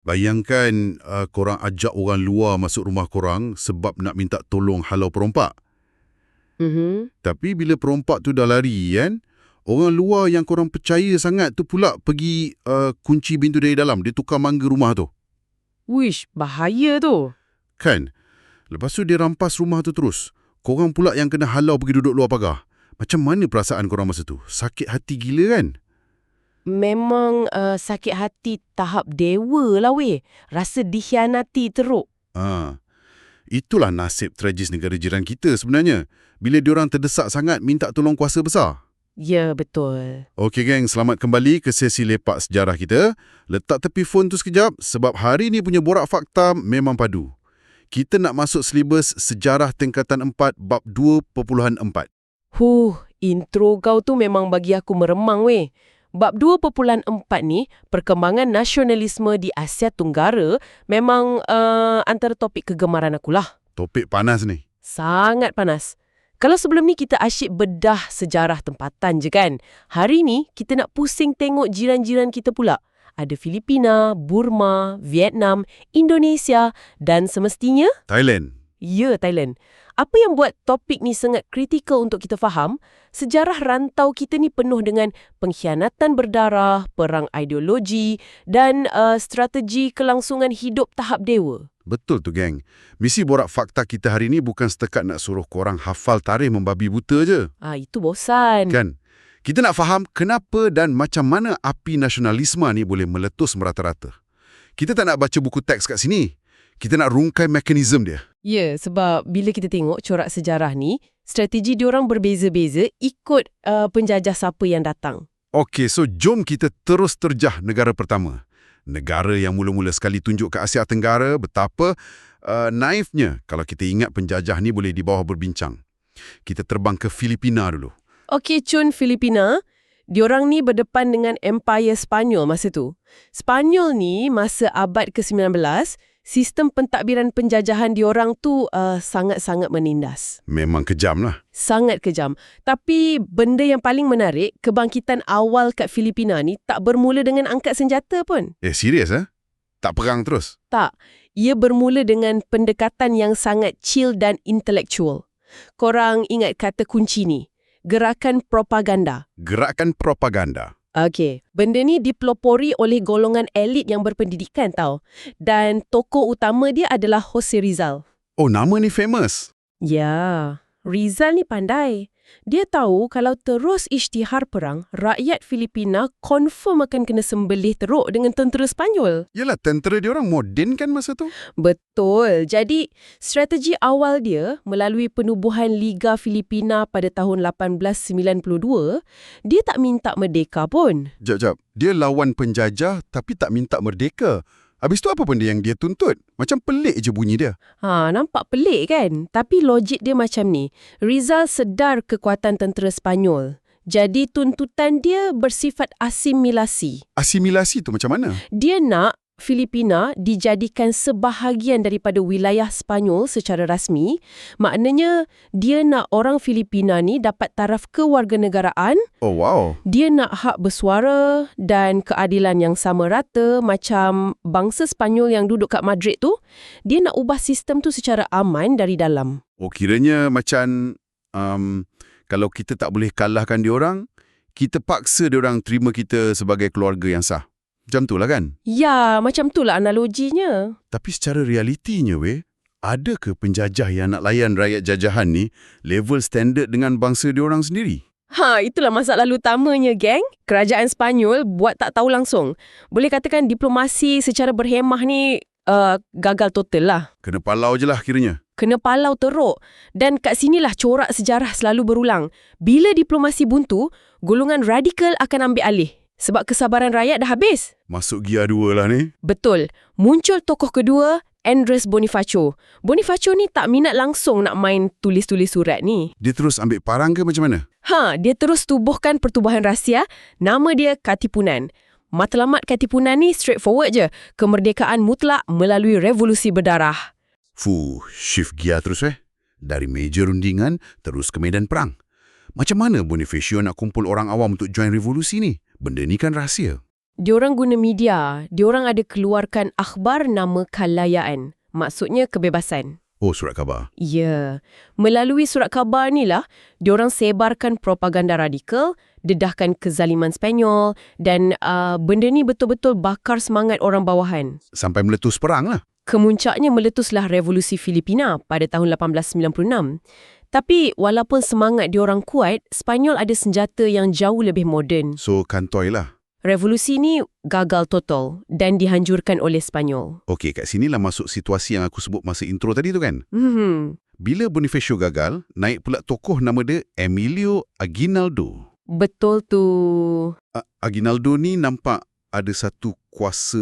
Bayangkan korang ajak orang luar masuk rumah korang sebab nak minta tolong halau perompak. Tapi bila perompak tu dah lari kan, orang luar yang korang percaya sangat tu pula pergi kunci pintu dari dalam. Dia tukar mangga rumah tu. Wish, bahaya tu. Kan? Lepas tu dia rampas rumah tu terus. Korang pula yang kena halau pergi duduk luar pagar. Macam mana perasaan korang masa tu? Sakit hati gila kan? Memang sakit hati tahap dewa lah weh. Rasa dikhianati teruk. Itulah nasib tragis negara jiran kita sebenarnya. Bila diorang terdesak sangat minta tolong kuasa besar. Ya, betul. Okey geng, selamat kembali ke sesi lepak sejarah kita. Letak tepi phone tu sekejap sebab hari ni punya borak fakta memang padu. Kita nak masuk silibus sejarah tingkatan 4 bab 2.4. Intro kau tu memang bagi aku meremang weh. Bab 2.4 ni, perkembangan nasionalisme di Asia Tenggara memang antara topik kegemaran akulah. Topik panas ni. Sangat panas. Kalau sebelum ni kita asyik bedah sejarah tempatan je kan. Hari ni kita nak pusing tengok jiran-jiran kita pula. Ada Filipina, Burma, Vietnam, Indonesia dan semestinya Thailand. Ya, Thailand. Apa yang buat topik ni sangat kritikal untuk kita faham? Sejarah rantau kita ni penuh dengan pengkhianatan berdarah, perang ideologi dan strategi kelangsungan hidup tahap dewa. Betul tu geng. Misi borak fakta kita hari ni bukan setakat nak suruh korang hafal tarikh membabi buta je. Itu bosan. Kan? Kita nak faham kenapa dan macam mana api nasionalisme ni boleh meletus merata-rata. Kita tak nak baca buku teks kat sini. Kita nak rungkai mekanisme dia. Ya, sebab bila kita tengok corak sejarah ni, strategi diorang berbeza-beza ikut penjajah siapa yang datang. Okey, so jom kita terus terjah negara pertama. Negara yang mula-mula sekali tunjuk ke Asia Tenggara betapa naifnya kalau kita ingat penjajah ni boleh di bawah berbincang. Kita terbang ke Filipina dulu. Okey, Cun, Filipina. Diorang ni berdepan dengan Empire Sepanyol masa tu. Sepanyol ni masa abad ke-19, sistem pentadbiran penjajahan diorang tu sangat-sangat menindas. Memang kejam lah. Sangat kejam. Tapi benda yang paling menarik, kebangkitan awal kat Filipina ni tak bermula dengan angkat senjata pun. Serius Tak perang terus? Tak. Ia bermula dengan pendekatan yang sangat chill dan intelektual. Korang ingat kata kunci ni. Gerakan propaganda. Gerakan propaganda. Okey, benda ni dipelopori oleh golongan elit yang berpendidikan tau. Dan tokoh utama dia adalah Jose Rizal. Oh, nama ni famous. Ya, Rizal ni pandai. Dia tahu kalau terus isytihar perang, rakyat Filipina confirm akan kena sembelih teruk dengan tentera Sepanyol. Yelah, tentera diorang moden kan masa tu? Betul. Jadi, strategi awal dia melalui penubuhan Liga Filipina pada tahun 1892, dia tak minta merdeka pun. Jap. Dia lawan penjajah tapi tak minta merdeka. Habis tu apa benda yang dia tuntut? Macam pelik je bunyi dia. Nampak pelik kan? Tapi logik dia macam ni. Rizal sedar kekuatan tentera Sepanyol. Jadi tuntutan dia bersifat asimilasi. Asimilasi tu macam mana? Dia nak Filipina dijadikan sebahagian daripada wilayah Sepanyol secara rasmi. Maknanya dia nak orang Filipina ni dapat taraf kewarganegaraan. Oh wow. Dia nak hak bersuara dan keadilan yang sama rata macam bangsa Sepanyol yang duduk kat Madrid tu. Dia nak ubah sistem tu secara aman dari dalam. Oh, kiranya macam kalau kita tak boleh kalahkan diorang, kita paksa diorang terima kita sebagai keluarga yang sah. Macam tu lah kan? Ya, macam tu lah analoginya. Tapi secara realitinya ada ke penjajah yang nak layan rakyat jajahan ni level standard dengan bangsa diorang sendiri? Itulah masalah utamanya, geng. Kerajaan Sepanyol buat tak tahu langsung. Boleh katakan diplomasi secara berhemah ni gagal total lah. Kena palau je lah kiranya. Kena palau teruk. Dan kat sinilah corak sejarah selalu berulang. Bila diplomasi buntu, golongan radikal akan ambil alih. Sebab kesabaran rakyat dah habis. Masuk gear 2 lah ni. Betul. Muncul tokoh kedua, Andres Bonifacio. Bonifacio ni tak minat langsung nak main tulis-tulis surat ni. Dia terus ambil parang ke macam mana? Dia terus tubuhkan pertubuhan rahsia. Nama dia Katipunan. Matlamat Katipunan ni straightforward je. Kemerdekaan mutlak melalui revolusi berdarah. Shift gear terus Dari meja rundingan terus ke medan perang. Macam mana Bonifacio nak kumpul orang awam untuk join revolusi ni? Benda ni kan rahsia. Diorang guna media. Diorang ada keluarkan akhbar nama kalayaan. Maksudnya kebebasan. Oh, surat khabar. Ya. Melalui surat khabar ni lah, diorang sebarkan propaganda radikal, dedahkan kezaliman Sepanyol dan benda ni betul-betul bakar semangat orang bawahan. Sampai meletus perang lah. Kemuncaknya meletuslah Revolusi Filipina pada tahun 1896. Tapi walaupun semangat diorang kuat, Sepanyol ada senjata yang jauh lebih moden. So, kantoi lah. Revolusi ni gagal total dan dihancurkan oleh Sepanyol. Okey, kat sinilah masuk situasi yang aku sebut masa intro tadi tu kan. Bila Bonifacio gagal, naik pula tokoh nama dia Emilio Aguinaldo. Betul tu. Aguinaldo ni nampak ada satu kuasa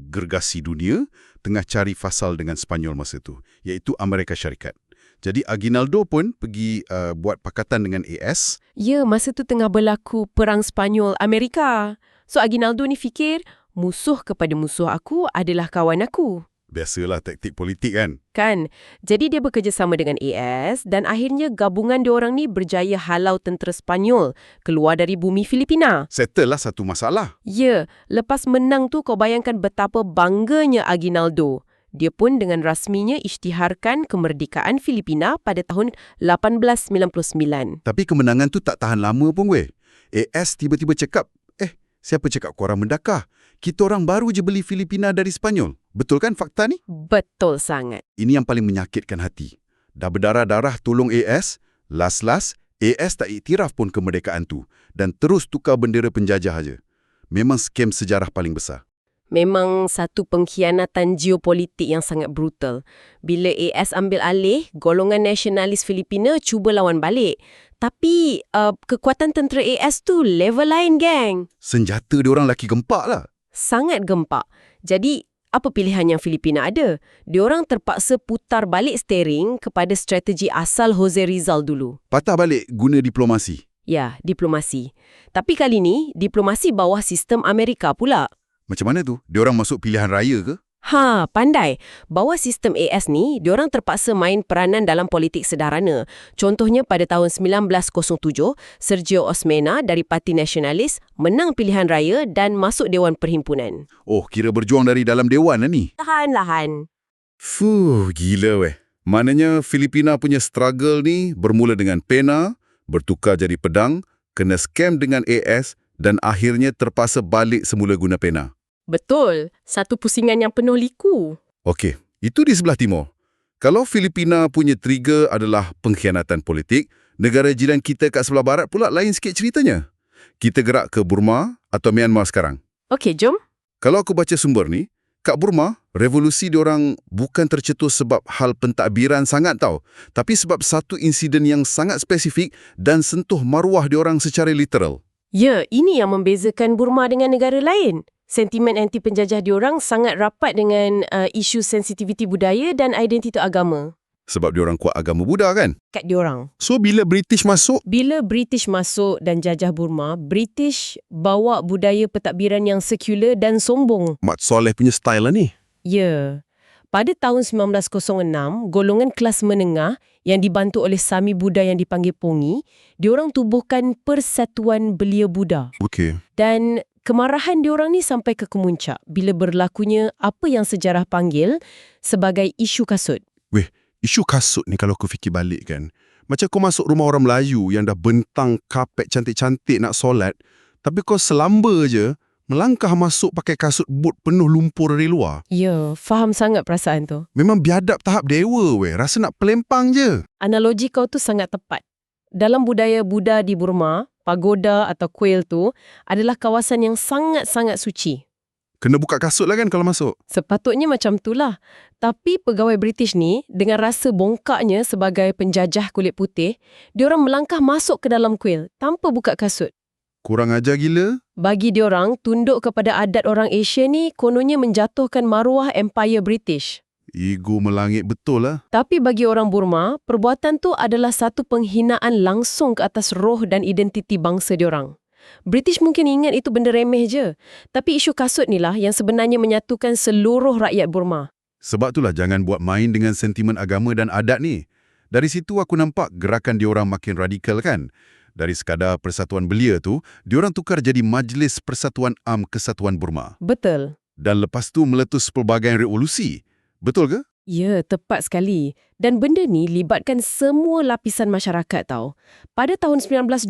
gergasi dunia tengah cari fasal dengan Sepanyol masa tu, iaitu Amerika Syarikat. Jadi Aguinaldo pun pergi buat pakatan dengan AS. Ya, masa tu tengah berlaku perang Sepanyol-Amerika. So Aguinaldo ni fikir, musuh kepada musuh aku adalah kawan aku. Biasalah taktik politik kan. Kan? Jadi dia bekerjasama dengan AS dan akhirnya gabungan diorang ni berjaya halau tentera Sepanyol keluar dari bumi Filipina. Settle lah satu masalah. Ya, lepas menang tu kau bayangkan betapa bangganya Aguinaldo. Dia pun dengan rasminya isytiharkan kemerdekaan Filipina pada tahun 1899. Tapi kemenangan tu tak tahan lama pun weh. AS tiba-tiba cakap, siapa cakap korang mendakah? Kita orang baru je beli Filipina dari Sepanyol. Betul kan fakta ni? Betul sangat. Ini yang paling menyakitkan hati. Dah berdarah-darah tolong AS, last-last AS tak iktiraf pun kemerdekaan tu dan terus tukar bendera penjajah aja. Memang skem sejarah paling besar. Memang satu pengkhianatan geopolitik yang sangat brutal. Bila AS ambil alih, golongan nasionalis Filipina cuba lawan balik. Tapi kekuatan tentera AS tu level lain, geng. Senjata diorang laki gempak lah. Sangat gempak. Jadi, apa pilihan yang Filipina ada? Diorang terpaksa putar balik steering kepada strategi asal Jose Rizal dulu. Patah balik guna diplomasi. Ya, diplomasi. Tapi kali ni, diplomasi bawah sistem Amerika pula. Macam mana tu? Diorang masuk pilihan raya ke? Pandai. Bawah sistem AS ni, diorang terpaksa main peranan dalam politik sederhana. Contohnya pada tahun 1907, Sergio Osmena dari Parti Nasionalis menang pilihan raya dan masuk Dewan Perhimpunan. Oh, kira berjuang dari dalam dewan lah ni. Lahan-lahan. Gila weh. Maknanya Filipina punya struggle ni bermula dengan pena, bertukar jadi pedang, kena scam dengan AS dan akhirnya terpaksa balik semula guna pena. Betul. Satu pusingan yang penuh liku. Okey, itu di sebelah timur. Kalau Filipina punya trigger adalah pengkhianatan politik, negara jiran kita kat sebelah barat pula lain sikit ceritanya. Kita gerak ke Burma atau Myanmar sekarang. Okey, jom. Kalau aku baca sumber ni, kat Burma, revolusi diorang bukan tercetus sebab hal pentadbiran sangat tau, tapi sebab satu insiden yang sangat spesifik dan sentuh maruah diorang secara literal. Ya, ini yang membezakan Burma dengan negara lain. Sentimen anti-penjajah diorang sangat rapat dengan isu sensitiviti budaya dan identiti agama. Sebab diorang kuat agama Buddha kan? Kat diorang. So, bila British masuk? Bila British masuk dan jajah Burma, British bawa budaya pentadbiran yang sekular dan sombong. Mat Soleh punya style lah ni. Ya. Pada tahun 1906, golongan kelas menengah yang dibantu oleh Sami Buddha yang dipanggil Pongi, diorang tubuhkan Persatuan Belia Buddha. Okey. Dan kemarahan diorang ni sampai ke kemuncak bila berlakunya apa yang sejarah panggil sebagai isu kasut. Weh, isu kasut ni kalau aku fikir balik kan, macam kau masuk rumah orang Melayu yang dah bentang kapet cantik-cantik nak solat, tapi kau selamba je, melangkah masuk pakai kasut boot penuh lumpur dari luar. Ya, faham sangat perasaan tu. Memang biadab tahap dewa weh, rasa nak pelempang je. Analogi kau tu sangat tepat. Dalam budaya Buddha di Burma, pagoda atau kuil tu adalah kawasan yang sangat-sangat suci. Kena buka kasut lah kan kalau masuk. Sepatutnya macam itulah. Tapi pegawai British ni, dengan rasa bongkaknya sebagai penjajah kulit putih, diorang melangkah masuk ke dalam kuil tanpa buka kasut. Kurang ajar gila. Bagi diorang, tunduk kepada adat orang Asia ni kononnya menjatuhkan maruah Empire British. Ego melangit betul lah. Tapi bagi orang Burma, perbuatan tu adalah satu penghinaan langsung ke atas roh dan identiti bangsa diorang. British mungkin ingat itu benda remeh je. Tapi isu kasut ni lah yang sebenarnya menyatukan seluruh rakyat Burma. Sebab itulah jangan buat main dengan sentimen agama dan adat ni. Dari situ aku nampak gerakan diorang makin radikal kan. Dari sekadar Persatuan Belia tu, diorang tukar jadi Majlis Persatuan Am Kesatuan Burma. Betul. Dan lepas tu meletus pelbagai revolusi. Betul ke? Ya, tepat sekali. Dan benda ni libatkan semua lapisan masyarakat tau. Pada tahun 1920,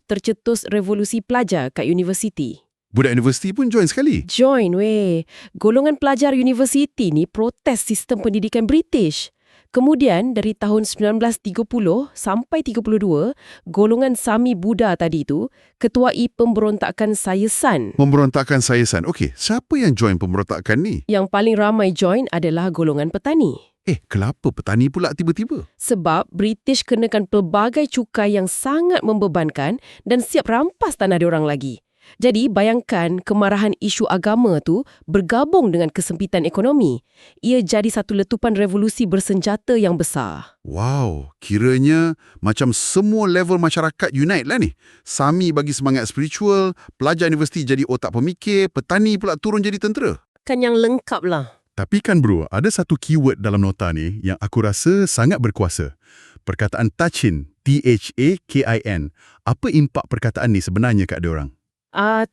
tercetus revolusi pelajar kat universiti. Budak universiti pun join sekali. Join weh. Golongan pelajar universiti ni protes sistem pendidikan British. Kemudian dari tahun 1930 sampai 32, golongan Sami Buddha tadi tu ketuai pemberontakan Sayesan. Pemberontakan Sayesan. Okey, siapa yang join pemberontakan ni? Yang paling ramai join adalah golongan petani. Kenapa petani pula tiba-tiba? Sebab British kenakan pelbagai cukai yang sangat membebankan dan siap rampas tanah diorang lagi. Jadi, bayangkan kemarahan isu agama tu bergabung dengan kesempitan ekonomi. Ia jadi satu letupan revolusi bersenjata yang besar. Wow, kiranya macam semua level masyarakat unite lah ni. Sami bagi semangat spiritual, pelajar universiti jadi otak pemikir, petani pula turun jadi tentera. Kan yang lengkap lah. Tapi kan bro, ada satu keyword dalam nota ni yang aku rasa sangat berkuasa. Perkataan Tachin, T-H-A-K-I-N. Apa impak perkataan ni sebenarnya kat diorang?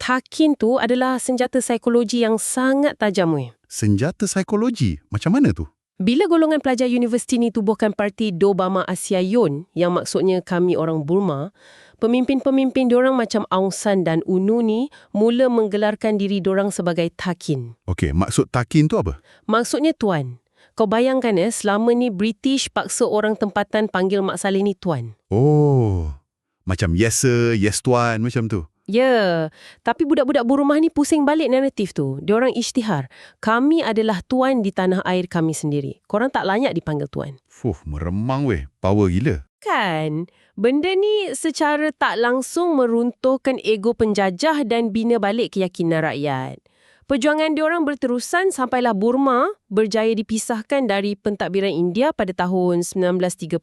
Takin tu adalah senjata psikologi yang sangat tajam weh. Senjata psikologi? Macam mana tu? Bila golongan pelajar universiti ni tubuhkan parti Dobama Asia Yun, yang maksudnya kami orang Burma, pemimpin-pemimpin diorang macam Aung San dan UNU ni mula menggelarkan diri diorang sebagai Takin. Okey, maksud Takin tu apa? Maksudnya tuan. Kau bayangkan selama ni British paksa orang tempatan panggil Mak Saleh ni tuan. Oh, macam yes sir, yes tuan, macam tu. Ya, tapi budak-budak Burma ni pusing balik naratif tu. Diorang isytihar. Kami adalah tuan di tanah air kami sendiri. Korang tak layak dipanggil tuan. Meremang weh. Power gila. Kan? Benda ni secara tak langsung meruntuhkan ego penjajah dan bina balik keyakinan rakyat. Perjuangan diorang berterusan sampailah Burma berjaya dipisahkan dari pentadbiran India pada tahun 1937.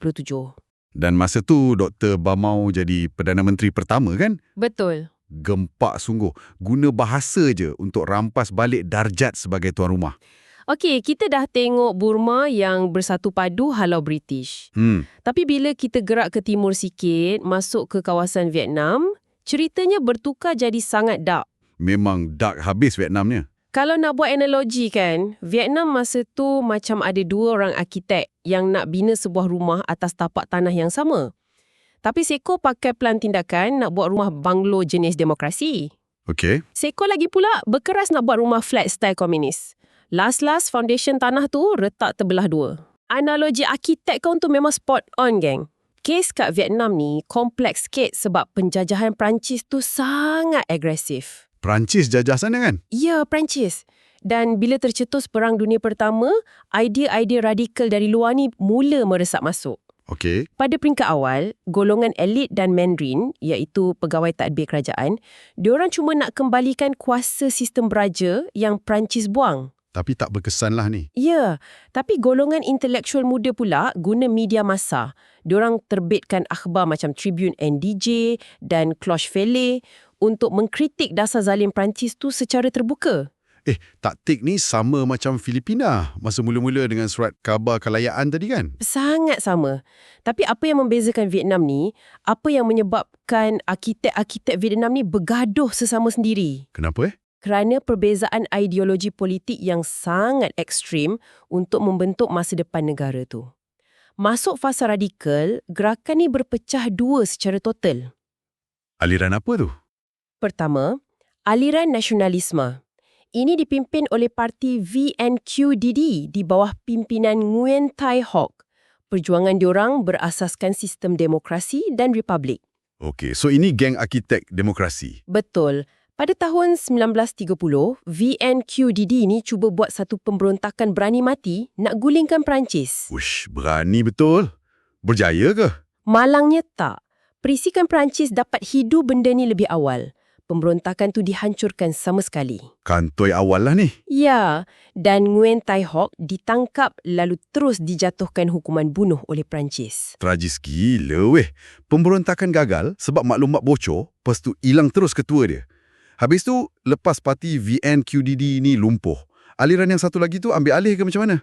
Dan masa tu Dr. Bamau jadi Perdana Menteri pertama kan? Betul. Gempak sungguh. Guna bahasa je untuk rampas balik darjat sebagai tuan rumah. Okey, kita dah tengok Burma yang bersatu padu halau British. Tapi bila kita gerak ke timur sikit, masuk ke kawasan Vietnam, ceritanya bertukar jadi sangat dark. Memang dark habis Vietnamnya. Kalau nak buat analogi kan, Vietnam masa tu macam ada dua orang arkitek yang nak bina sebuah rumah atas tapak tanah yang sama. Tapi Seko pakai plan tindakan nak buat rumah banglo jenis demokrasi. Okey. Seko lagi pula berkeras nak buat rumah flat style komunis. Last foundation tanah tu retak terbelah dua. Analogi arkitek kau tu memang spot on, geng. Kes kat Vietnam ni kompleks sikit sebab penjajahan Perancis tu sangat agresif. Perancis jajah sana kan? Ya, Perancis. Dan bila tercetus Perang Dunia Pertama, idea-idea radikal dari luar ni mula meresap masuk. Okey. Pada peringkat awal, golongan elit dan Mandarin, iaitu pegawai tadbir kerajaan, diorang cuma nak kembalikan kuasa sistem beraja yang Perancis buang. Tapi tak berkesan lah ni. Ya, tapi golongan intelektual muda pula guna media massa. Diorang terbitkan akhbar macam Tribune NDJ dan Cloche Vele untuk mengkritik dasar zalim Perancis tu secara terbuka. Taktik ni sama macam Filipina masa mula-mula dengan surat khabar kelayaan tadi kan? Sangat sama. Tapi apa yang membezakan Vietnam ni, apa yang menyebabkan arkitek-arkitek Vietnam ni bergaduh sesama sendiri? Kenapa Kerana perbezaan ideologi politik yang sangat ekstrim untuk membentuk masa depan negara tu. Masuk fasa radikal, gerakan ni berpecah dua secara total. Aliran apa tu? Pertama, aliran nasionalisme. Ini dipimpin oleh parti VNQDD di bawah pimpinan Nguyen Tai Hoc. Perjuangan diorang berasaskan sistem demokrasi dan republik. Okey, so ini geng arkitek demokrasi. Betul. Pada tahun 1930, VNQDD ni cuba buat satu pemberontakan berani mati nak gulingkan Perancis. Ush, berani betul. Berjaya ke? Malangnya tak. Perisikan Perancis dapat hidu benda ni lebih awal. Pemberontakan tu dihancurkan sama sekali. Kantoi awal lah ni. Ya, dan Nguyen Tai Hoc ditangkap lalu terus dijatuhkan hukuman bunuh oleh Perancis. Tragis gila weh. Pemberontakan gagal sebab maklumat bocor, lepas tu hilang terus ketua dia. Habis tu, lepas parti VNQDD ni lumpuh, aliran yang satu lagi tu ambil alih ke macam mana?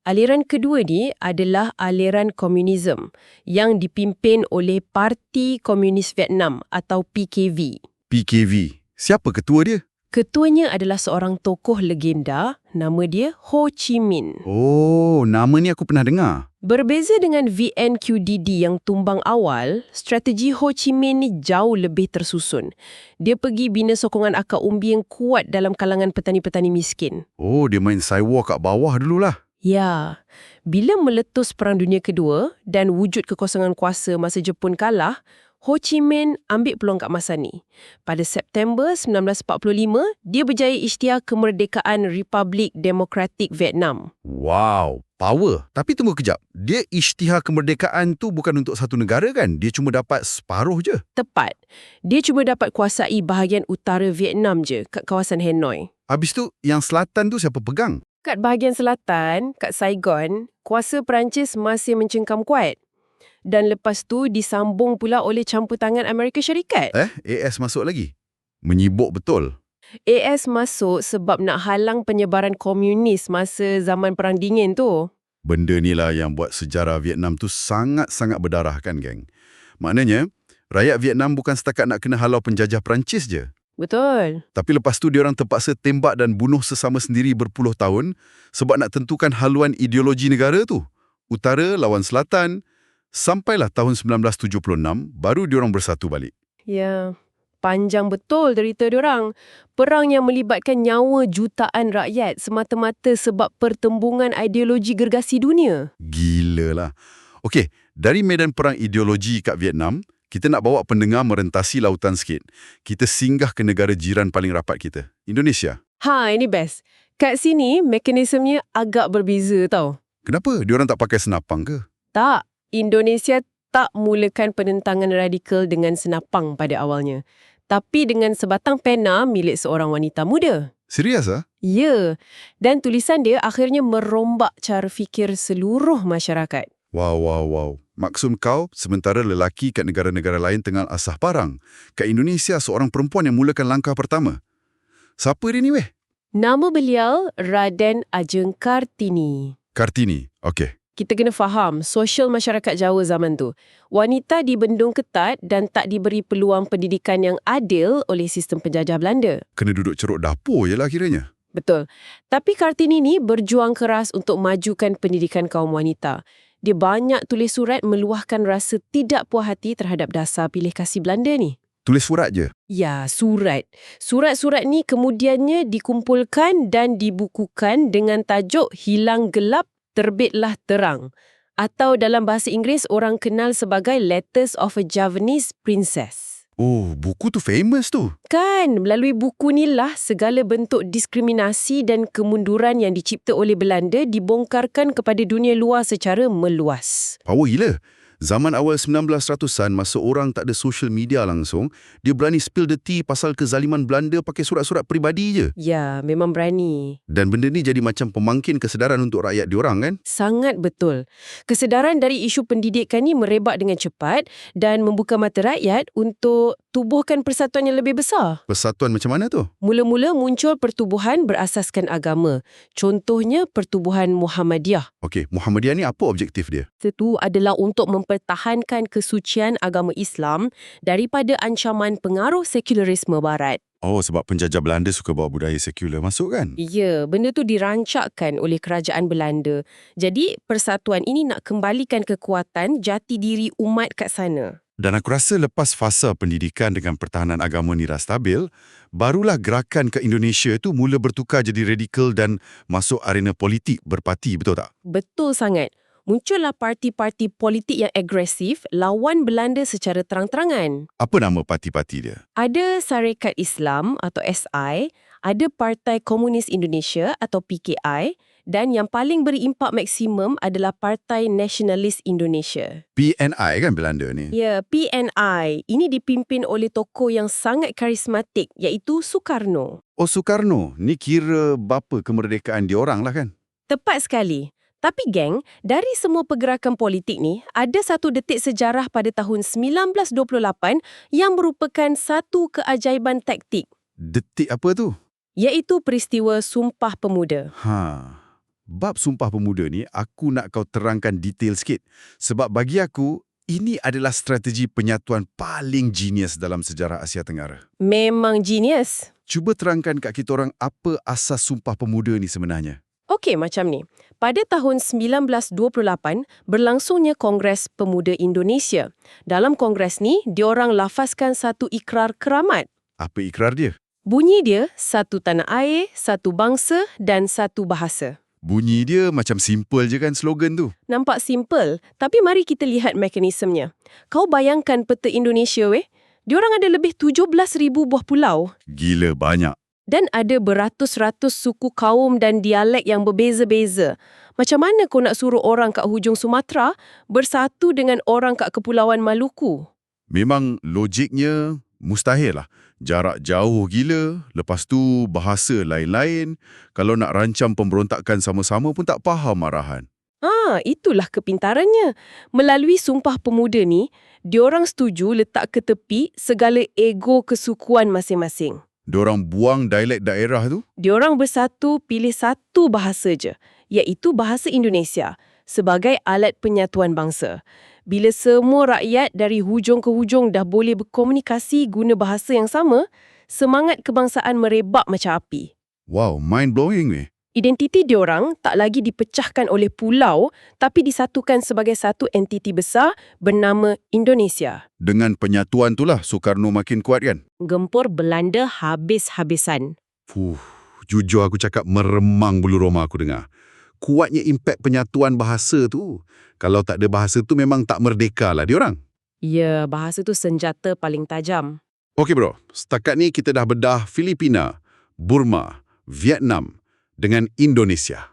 Aliran kedua ni adalah aliran komunisme yang dipimpin oleh Parti Komunis Vietnam atau PKV. PKV. Siapa ketua dia? Ketuanya adalah seorang tokoh legenda, nama dia Ho Chi Minh. Oh, nama ni aku pernah dengar. Berbeza dengan VNQDD yang tumbang awal, strategi Ho Chi Minh ni jauh lebih tersusun. Dia pergi bina sokongan akar umbi yang kuat dalam kalangan petani-petani miskin. Oh, dia main cyber kat bawah dululah. Ya, bila meletus Perang Dunia Kedua dan wujud kekosongan kuasa masa Jepun kalah, Ho Chi Minh ambil peluang kat masa ni. Pada September 1945, dia berjaya isytiar kemerdekaan Republik Demokratik Vietnam. Wow, power. Tapi tunggu kejap. Dia isytihar kemerdekaan tu bukan untuk satu negara kan? Dia cuma dapat separuh je. Tepat. Dia cuma dapat kuasai bahagian utara Vietnam je kat kawasan Hanoi. Habis tu, yang selatan tu siapa pegang? Kat bahagian selatan, kat Saigon, kuasa Perancis masih mencengkam kuat. Dan lepas tu disambung pula oleh campur tangan Amerika Syarikat. AS masuk lagi? Menyibuk betul. AS masuk sebab nak halang penyebaran komunis masa zaman Perang Dingin tu. Benda ni lah yang buat sejarah Vietnam tu sangat-sangat berdarah kan, geng? Maknanya, rakyat Vietnam bukan setakat nak kena halau penjajah Perancis je. Betul. Tapi lepas tu diorang terpaksa tembak dan bunuh sesama sendiri berpuluh tahun sebab nak tentukan haluan ideologi negara tu. Utara lawan selatan, sampailah tahun 1976 baru diorang bersatu balik. Ya, panjang betul cerita diorang. Perang yang melibatkan nyawa jutaan rakyat semata-mata sebab pertembungan ideologi gergasi dunia. Gila lah. Okey, dari medan perang ideologi kat Vietnam, kita nak bawa pendengar merentasi lautan sikit. Kita singgah ke negara jiran paling rapat kita, Indonesia. Ini best. Kat sini, mekanismenya agak berbeza tau. Kenapa? Diorang tak pakai senapang ke? Tak, Indonesia tak mulakan penentangan radikal dengan senapang pada awalnya. Tapi dengan sebatang pena milik seorang wanita muda. Serius ah? Ya, dan tulisan dia akhirnya merombak cara fikir seluruh masyarakat. Wow. Maksud kau, sementara lelaki kat negara-negara lain tengah asah parang, kat Indonesia seorang perempuan yang mulakan langkah pertama. Siapa dia ni weh? Nama beliau Raden Ajeng Kartini. Kartini, okey. Kita kena faham sosial masyarakat Jawa zaman tu. Wanita dibendung ketat dan tak diberi peluang pendidikan yang adil oleh sistem penjajah Belanda. Kena duduk ceruk dapur je lah kiranya. Betul. Tapi Kartini ni berjuang keras untuk majukan pendidikan kaum wanita. Dia banyak tulis surat meluahkan rasa tidak puas hati terhadap dasar pilih kasih Belanda ni. Tulis surat je? Ya, surat. Surat-surat ni kemudiannya dikumpulkan dan dibukukan dengan tajuk Hilang Gelap, Terbitlah Terang. Atau dalam bahasa Inggeris orang kenal sebagai Letters of a Javanese Princess. Oh, buku tu famous tu. Kan, melalui buku inilah segala bentuk diskriminasi dan kemunduran yang dicipta oleh Belanda dibongkarkan kepada dunia luar secara meluas. Power gila. Zaman awal 1900-an, masa orang tak ada social media langsung, dia berani spill the tea pasal kezaliman Belanda pakai surat-surat peribadi je. Ya, memang berani. Dan benda ni jadi macam pemangkin kesedaran untuk rakyat diorang kan? Sangat betul. Kesedaran dari isu pendidikan ni merebak dengan cepat dan membuka mata rakyat untuk tubuhkan persatuan yang lebih besar. Persatuan macam mana tu? Mula-mula muncul pertubuhan berasaskan agama. Contohnya Pertubuhan Muhammadiyah. Okey, Muhammadiyah ni apa objektif dia? Itu adalah untuk mempertahankan kesucian agama Islam daripada ancaman pengaruh sekularisme Barat. Oh, sebab penjajah Belanda suka bawa budaya sekular masuk kan? Ya, benda tu dirancakkan oleh kerajaan Belanda. Jadi, persatuan ini nak kembalikan kekuatan jati diri umat kat sana. Dan aku rasa lepas fasa pendidikan dengan pertahanan agama ni dah stabil, barulah gerakan ke Indonesia tu mula bertukar jadi radikal dan masuk arena politik berparti, betul tak? Betul sangat. Muncullah parti-parti politik yang agresif lawan Belanda secara terang-terangan. Apa nama parti-parti dia? Ada Syarikat Islam atau SI, ada Partai Komunis Indonesia atau PKI, dan yang paling berimpak maksimum adalah Partai Nasionalis Indonesia. PNI kan Belanda ni? Ya, PNI. Ini dipimpin oleh tokoh yang sangat karismatik iaitu Sukarno. Oh, Sukarno. Ni kira bapa kemerdekaan diorang lah kan? Tepat sekali. Tapi geng, dari semua pergerakan politik ni, ada satu detik sejarah pada tahun 1928 yang merupakan satu keajaiban taktik. Detik apa tu? Iaitu peristiwa Sumpah Pemuda. Bab Sumpah Pemuda ni, aku nak kau terangkan detail sikit. Sebab bagi aku, ini adalah strategi penyatuan paling genius dalam sejarah Asia Tenggara. Memang genius. Cuba terangkan kat kita orang apa asas Sumpah Pemuda ni sebenarnya. Okey, macam ni. Pada tahun 1928, berlangsungnya Kongres Pemuda Indonesia. Dalam kongres ni, diorang lafazkan satu ikrar keramat. Apa ikrar dia? Bunyi dia, satu tanah air, satu bangsa dan satu bahasa. Bunyi dia macam simple je kan slogan tu. Nampak simple, tapi mari kita lihat mekanismenya. Kau bayangkan peta Indonesia diorang ada lebih 17,000 buah pulau. Gila banyak. Dan ada beratus-ratus suku kaum dan dialek yang berbeza-beza. Macam mana kau nak suruh orang kat hujung Sumatera bersatu dengan orang kat Kepulauan Maluku? Memang logiknya mustahil lah. Jarak jauh gila, lepas tu bahasa lain-lain. Kalau nak rancang pemberontakan sama-sama pun tak faham arahan. Itulah kepintarannya. Melalui Sumpah Pemuda ni, diorang setuju letak ke tepi segala ego kesukuan masing-masing. Diorang buang dialek daerah tu? Diorang bersatu pilih satu bahasa je, iaitu bahasa Indonesia, sebagai alat penyatuan bangsa. Bila semua rakyat dari hujung ke hujung dah boleh berkomunikasi guna bahasa yang sama, semangat kebangsaan merebak macam api. Wow, mind-blowing weh. Identiti diorang tak lagi dipecahkan oleh pulau, tapi disatukan sebagai satu entiti besar bernama Indonesia. Dengan penyatuan itulah Soekarno makin kuat kan? Gempur Belanda habis-habisan. Jujur aku cakap meremang bulu roma aku dengar. Kuatnya impak penyatuan bahasa tu. Kalau tak ada bahasa tu memang tak merdeka lah diorang. Ya, bahasa tu senjata paling tajam. Okey bro, setakat ni kita dah bedah Filipina, Burma, Vietnam dengan Indonesia.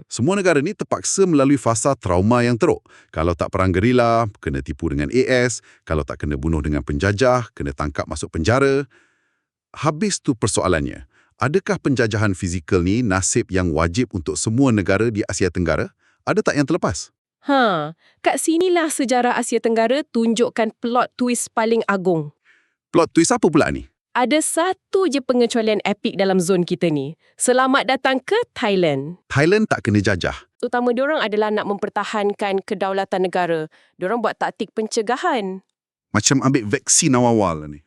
Semua negara ni terpaksa melalui fasa trauma yang teruk. Kalau tak perang gerila, kena tipu dengan AS. Kalau tak kena bunuh dengan penjajah, kena tangkap masuk penjara. Habis tu persoalannya. Adakah penjajahan fizikal ni nasib yang wajib untuk semua negara di Asia Tenggara? Ada tak yang terlepas? Kat sinilah sejarah Asia Tenggara tunjukkan plot twist paling agung. Plot twist apa pula ni? Ada satu je pengecualian epik dalam zon kita ni. Selamat datang ke Thailand. Thailand tak kena jajah. Utama diorang adalah nak mempertahankan kedaulatan negara. Diorang buat taktik pencegahan. Macam ambil vaksin awal-awal ni.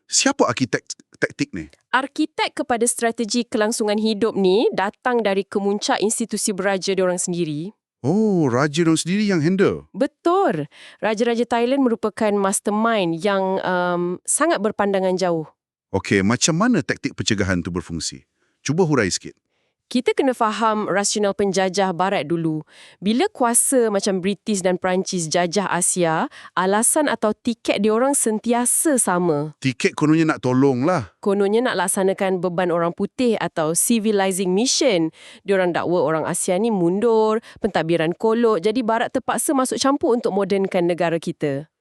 Siapa arkitek taktik ni? Arkitek kepada strategi kelangsungan hidup ni datang dari kemuncak institusi beraja diorang sendiri. Oh, raja diorang sendiri yang handle. Betul. Raja-raja Thailand merupakan mastermind yang sangat berpandangan jauh. Okey, macam mana taktik pencegahan tu berfungsi? Cuba hurai sikit. Kita kena faham rasional penjajah barat dulu. Bila kuasa macam British dan Perancis jajah Asia, alasan atau tiket diorang sentiasa sama. Tiket kononnya nak tolong lah. Kononnya nak laksanakan beban orang putih atau civilizing mission. Diorang dakwa orang Asia ni mundur, pentadbiran kolot, jadi barat terpaksa masuk campur untuk modernkan negara kita.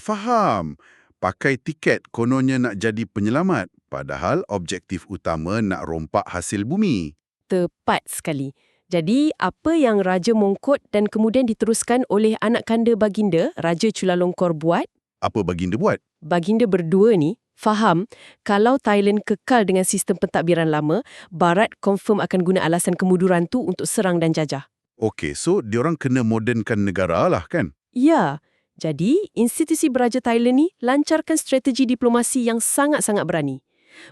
Faham. Pakai tiket kononnya nak jadi penyelamat. Padahal objektif utama nak rompak hasil bumi. Tepat sekali. Jadi, apa yang Raja Mongkot dan kemudian diteruskan oleh anak kanda Baginda, Raja Chulalongkorn buat? Apa Baginda buat? Baginda berdua ni faham kalau Thailand kekal dengan sistem pentadbiran lama, Barat confirm akan guna alasan kemunduran tu untuk serang dan jajah. Okey, so diorang kena modernkan negara lah kan? Ya. Jadi, institusi beraja Thailand ni lancarkan strategi diplomasi yang sangat-sangat berani.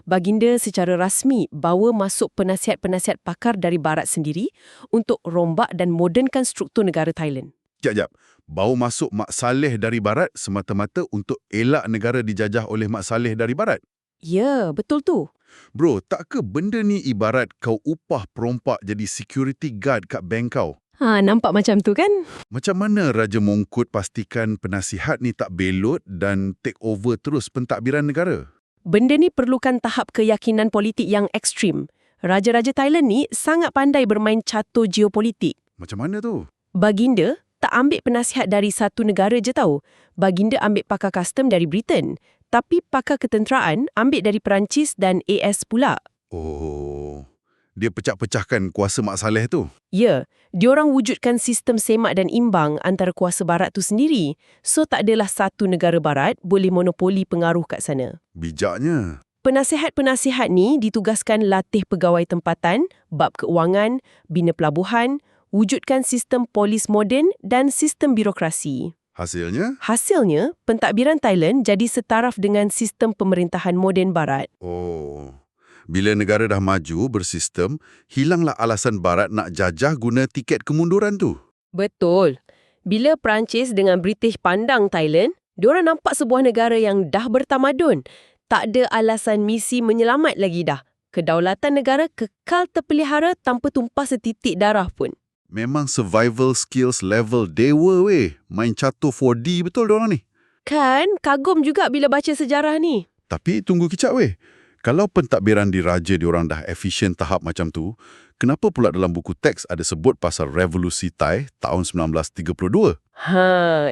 Baginda secara rasmi bawa masuk penasihat-penasihat pakar dari Barat sendiri untuk rombak dan modernkan struktur negara Thailand. Jap. Bawa masuk Mak Saleh dari Barat semata-mata untuk elak negara dijajah oleh Mak Saleh dari Barat? Ya, betul tu. Bro, tak ke benda ni ibarat kau upah perompak jadi security guard kat bank kau? Nampak macam tu kan? Macam mana Raja Mongkut pastikan penasihat ni tak belot dan take over terus pentadbiran negara? Benda ni perlukan tahap keyakinan politik yang ekstrim. Raja-raja Thailand ni sangat pandai bermain catur geopolitik. Macam mana tu? Baginda tak ambil penasihat dari satu negara je tau. Baginda ambil pakar custom dari Britain. Tapi pakar ketenteraan ambil dari Perancis dan AS pula. Oh, dia pecah-pecahkan kuasa Mak Saleh tu? Ya, diorang wujudkan sistem semak dan imbang antara kuasa Barat tu sendiri. So tak adalah satu negara Barat boleh monopoli pengaruh kat sana. Bijaknya. Penasihat-penasihat ni ditugaskan latih pegawai tempatan, bab keuangan, bina pelabuhan, wujudkan sistem polis moden dan sistem birokrasi. Hasilnya, pentadbiran Thailand jadi setaraf dengan sistem pemerintahan moden barat. Oh, bila negara dah maju bersistem, hilanglah alasan barat nak jajah guna tiket kemunduran tu. Betul. Bila Perancis dengan British pandang Thailand, diorang nampak sebuah negara yang dah bertamadun. Tak ada alasan misi menyelamat lagi dah. Kedaulatan negara kekal terpelihara tanpa tumpah setitik darah pun. Memang survival skills level dewa weh. Main catur 4D betul diorang ni. Kan, kagum juga bila baca sejarah ni. Tapi tunggu kejap weh. Kalau pentadbiran diraja diorang dah efisien tahap macam tu, kenapa pula dalam buku teks ada sebut pasal Revolusi Thai tahun 1932?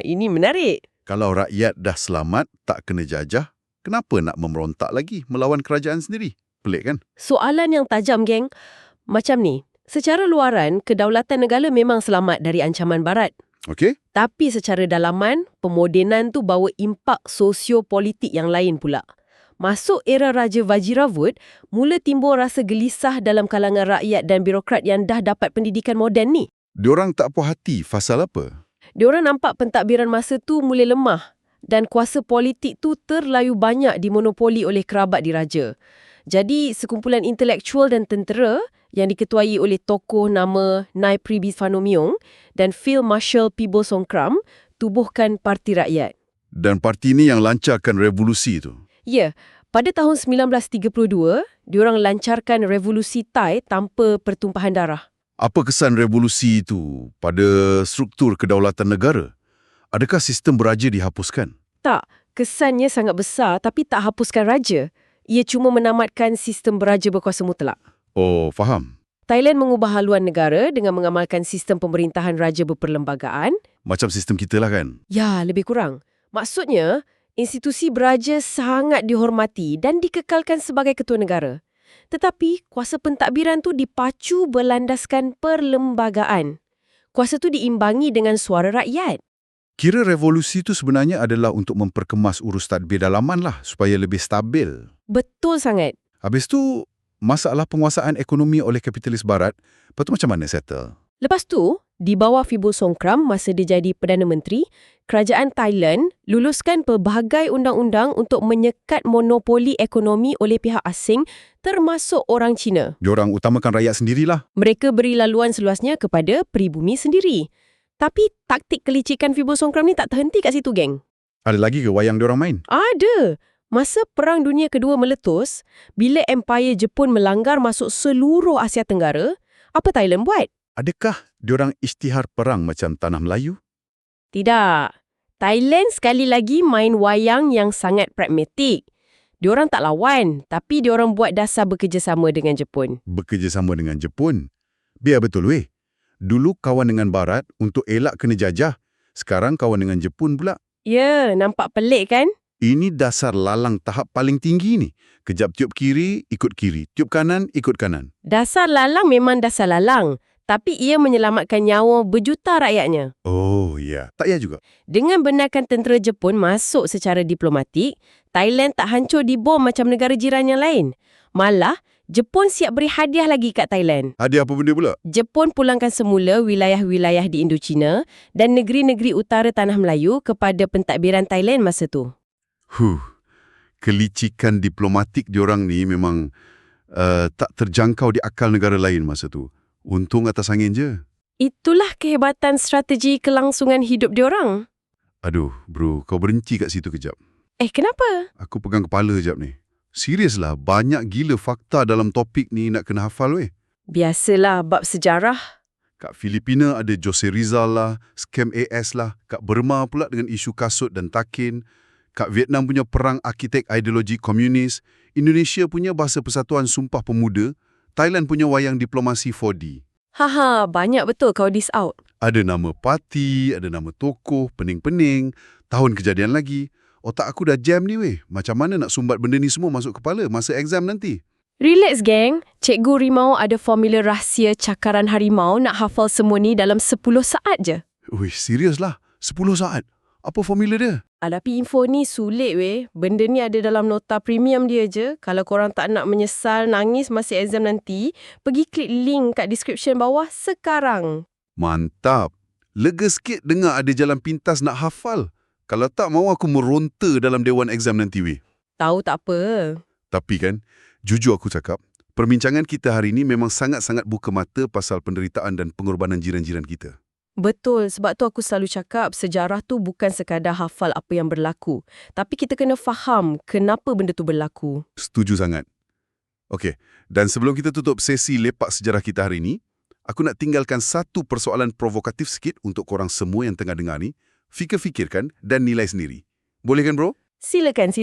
Ini menarik. Kalau rakyat dah selamat, tak kena jajah, kenapa nak memberontak lagi melawan kerajaan sendiri? Pelik kan? Soalan yang tajam, geng. Macam ni, secara luaran, kedaulatan negara memang selamat dari ancaman barat. Okey? Tapi secara dalaman, pemodenan tu bawa impak sosiopolitik yang lain pula. Masuk era Raja Vajiravud, mula timbul rasa gelisah dalam kalangan rakyat dan birokrat yang dah dapat pendidikan moden ni. Diorang tak puas hati pasal apa? Diorang nampak pentadbiran masa tu mula lemah dan kuasa politik tu terlalu banyak dimonopoli oleh kerabat diraja. Jadi, sekumpulan intelektual dan tentera yang diketuai oleh tokoh nama Nai Pribisvanomiong dan Field Marshal Pibo Songkram tubuhkan Parti Rakyat. Dan parti ni yang lancarkan revolusi tu? Ya, pada tahun 1932, diorang lancarkan revolusi Thai tanpa pertumpahan darah. Apa kesan revolusi itu pada struktur kedaulatan negara? Adakah sistem beraja dihapuskan? Tak, kesannya sangat besar tapi tak hapuskan raja. Ia cuma menamatkan sistem beraja berkuasa mutlak. Oh, faham. Thailand mengubah haluan negara dengan mengamalkan sistem pemerintahan raja berperlembagaan. Macam sistem kita lah kan? Ya, lebih kurang. Maksudnya, institusi beraja sangat dihormati dan dikekalkan sebagai ketua negara. Tetapi, kuasa pentadbiran tu dipacu berlandaskan perlembagaan. Kuasa tu diimbangi dengan suara rakyat. Kira revolusi itu sebenarnya adalah untuk memperkemas urus tadbir dalaman lah supaya lebih stabil. Betul sangat. Habis tu, masalah penguasaan ekonomi oleh kapitalis barat, lepas tu macam mana settle? Lepas tu, di bawah Pibo Songkram masa dia jadi Perdana Menteri, kerajaan Thailand luluskan pelbagai undang-undang untuk menyekat monopoli ekonomi oleh pihak asing termasuk orang Cina. Diorang utamakan rakyat sendirilah. Mereka beri laluan seluasnya kepada peribumi sendiri. Tapi taktik kelicikan Pibo Songkram ni tak terhenti kat situ, geng. Ada lagi ke wayang diorang main? Ada. Masa Perang Dunia Kedua meletus, bila Empire Jepun melanggar masuk seluruh Asia Tenggara, apa Thailand buat? Adakah diorang isytihar perang macam Tanah Melayu? Tidak. Thailand sekali lagi main wayang yang sangat pragmatik. Diorang tak lawan, tapi diorang buat dasar bekerjasama dengan Jepun. Bekerjasama dengan Jepun? Biar betul weh. Dulu kawan dengan Barat untuk elak kena jajah. Sekarang kawan dengan Jepun pula. Ya, nampak pelik kan? Ini dasar lalang tahap paling tinggi ni. Kejap tiup kiri, ikut kiri. Tiup kanan, ikut kanan. Dasar lalang memang dasar lalang. Tapi ia menyelamatkan nyawa berjuta rakyatnya. Oh, ya. Tak ya juga. Dengan benarkan tentera Jepun masuk secara diplomatik, Thailand tak hancur dibom macam negara jiran yang lain. Malah, Jepun siap beri hadiah lagi kat Thailand. Hadiah apa benda pula? Jepun pulangkan semula wilayah-wilayah di Indochina dan negeri-negeri utara Tanah Melayu kepada pentadbiran Thailand masa tu. Kelicikan diplomatik diorang ni memang tak terjangkau di akal negara lain masa tu. Untung atas angin je. Itulah kehebatan strategi kelangsungan hidup diorang. Aduh, bro, kau berhenti kat situ kejap. Kenapa? Aku pegang kepala kejap ni. Seriuslah, banyak gila fakta dalam topik ni nak kena hafal weh. Biasalah bab sejarah. Kat Filipina ada Jose Rizal lah, skam AS lah. Kat Burma pula dengan isu kasut dan takin. Kat Vietnam punya perang arkitek ideologi komunis. Indonesia punya bahasa persatuan Sumpah Pemuda. Thailand punya wayang diplomasi 4D. Banyak betul kau diss out. Ada nama parti, ada nama tokoh, pening-pening, tahun kejadian lagi. Otak aku dah jam ni weh. Macam mana nak sumbat benda ni semua masuk kepala masa exam nanti? Relax, geng. Cikgu Rimau ada formula rahsia cakaran harimau nak hafal semua ni dalam 10 saat je. Wih, serius lah. 10 saat. Apa formula dia? Tapi info ni sulit weh. Benda ni ada dalam nota premium dia je. Kalau korang tak nak menyesal nangis masa exam nanti, pergi klik link kat description bawah sekarang. Mantap. Lega sikit dengar ada jalan pintas nak hafal. Kalau tak, mau aku meronta dalam dewan exam nanti weh. Tahu tak apa. Tapi kan, jujur aku cakap, perbincangan kita hari ini memang sangat-sangat buka mata pasal penderitaan dan pengorbanan jiran-jiran kita. Betul, sebab tu aku selalu cakap sejarah tu bukan sekadar hafal apa yang berlaku. Tapi kita kena faham kenapa benda tu berlaku. Setuju sangat. Okey, dan sebelum kita tutup sesi lepak sejarah kita hari ini, aku nak tinggalkan satu persoalan provokatif sikit untuk korang semua yang tengah dengar ni. Fikir-fikirkan dan nilai sendiri. Boleh kan bro? Silakan.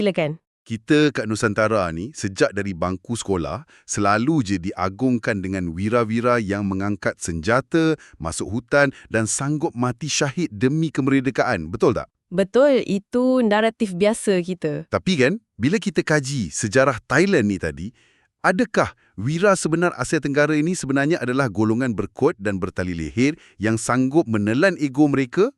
Kita kat Nusantara ni, sejak dari bangku sekolah, selalu je diagungkan dengan wira-wira yang mengangkat senjata, masuk hutan dan sanggup mati syahid demi kemerdekaan. Betul tak? Betul, itu naratif biasa kita. Tapi kan, bila kita kaji sejarah Thailand ni tadi, adakah wira sebenar Asia Tenggara ini sebenarnya adalah golongan berkod dan bertali leher yang sanggup menelan ego mereka?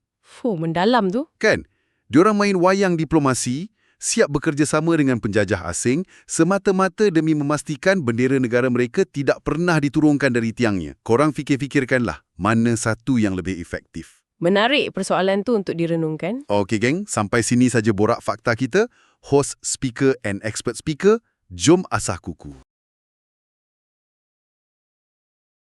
Mendalam tu. Kan? Diorang main wayang diplomasi, siap bekerjasama dengan penjajah asing semata-mata demi memastikan bendera negara mereka tidak pernah diturunkan dari tiangnya. Korang fikir-fikirkanlah mana satu yang lebih efektif. Menarik persoalan tu untuk direnungkan. Okey geng, sampai sini saja borak fakta kita. Host, speaker and expert speaker, jom asah kuku.